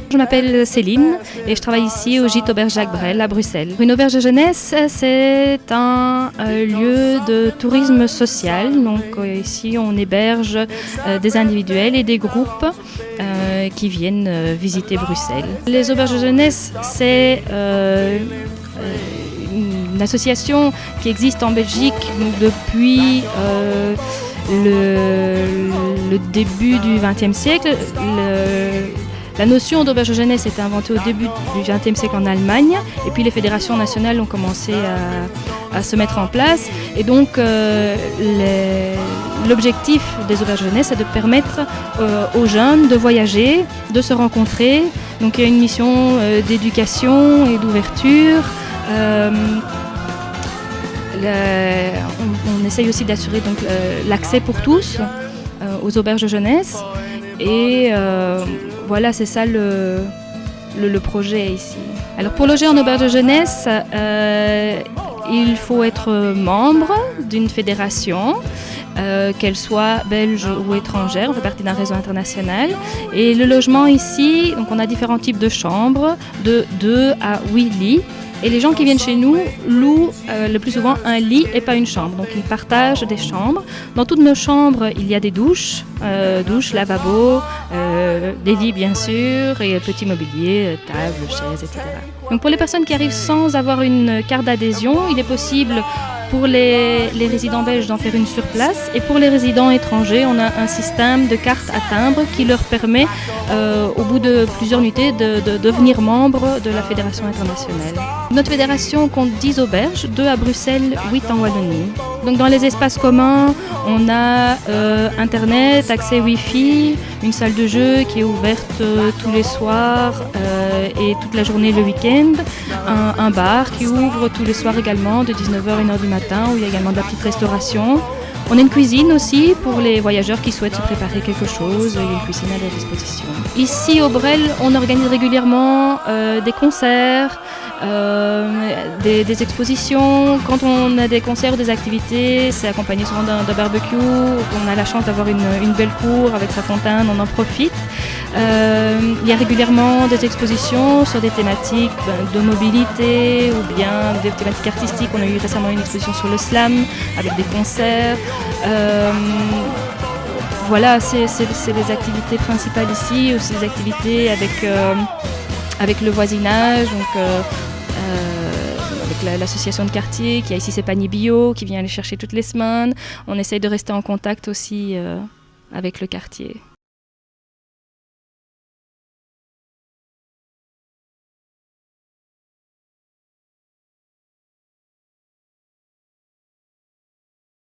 Je m'appelle Céline et je travaille ici au gîte Auberge Jacques Brel à Bruxelles. Une auberge de jeunesse, c'est un lieu de tourisme social. Donc ici, on héberge des individuels et des groupes qui viennent visiter Bruxelles. Les auberges de jeunesse, c'est une association qui existe en Belgique depuis le début du XXe siècle. La notion d'auberge de jeunesse était inventée au début du XXe siècle en Allemagne, et puis les fédérations nationales ont commencé à se mettre en place. Et donc l'objectif des auberges de jeunesse est de permettre aux jeunes de voyager, de se rencontrer. Donc il y a une mission d'éducation et d'ouverture. On essaye aussi d'assurer donc l'accès pour tous aux auberges de jeunesse. Et voilà, c'est ça le projet ici. Alors pour loger en auberge de jeunesse, il faut être membre d'une fédération, qu'elle soit belge ou étrangère. On fait partie d'un réseau international. Et le logement ici, donc on a différents types de chambres, de 2 à 8 lits. Et les gens qui viennent chez nous louent le plus souvent un lit et pas une chambre. Donc ils partagent des chambres. Dans toutes nos chambres, il y a des douches, lavabo, des lits bien sûr, et petit mobilier, tables, chaises, etc. Donc pour les personnes qui arrivent sans avoir une carte d'adhésion, il est possible pour les résidents belges d'en faire une sur place, et pour les résidents étrangers, on a un système de carte à timbre qui leur permet, au bout de plusieurs nuitées, de devenir membre de la Fédération internationale. Notre fédération compte 10 auberges, 2 à Bruxelles, 8 en Wallonie. Donc dans les espaces communs, on a Internet, accès Wi-Fi, une salle de jeu qui est ouverte tous les soirs et toute la journée le week-end, un bar qui ouvre tous les soirs également de 19h à 1h du matin, où il y a également de la petite restauration. On a une cuisine aussi pour les voyageurs qui souhaitent se préparer quelque chose, il y a une cuisine à leur disposition. Ici au Brel, on organise régulièrement des concerts, des expositions. Quand on a des concerts ou des activités, c'est accompagné souvent d'un barbecue. On a la chance d'avoir une belle cour avec sa fontaine, on en profite. Il y a régulièrement des expositions sur des thématiques de mobilité ou bien des thématiques artistiques. On a eu récemment une exposition sur le slam avec des concerts. Voilà, c'est les activités principales ici, aussi des activités avec le voisinage, donc avec l'association de quartier qui a ici ses paniers bio, qui vient les chercher toutes les semaines. On essaye de rester en contact aussi avec le quartier.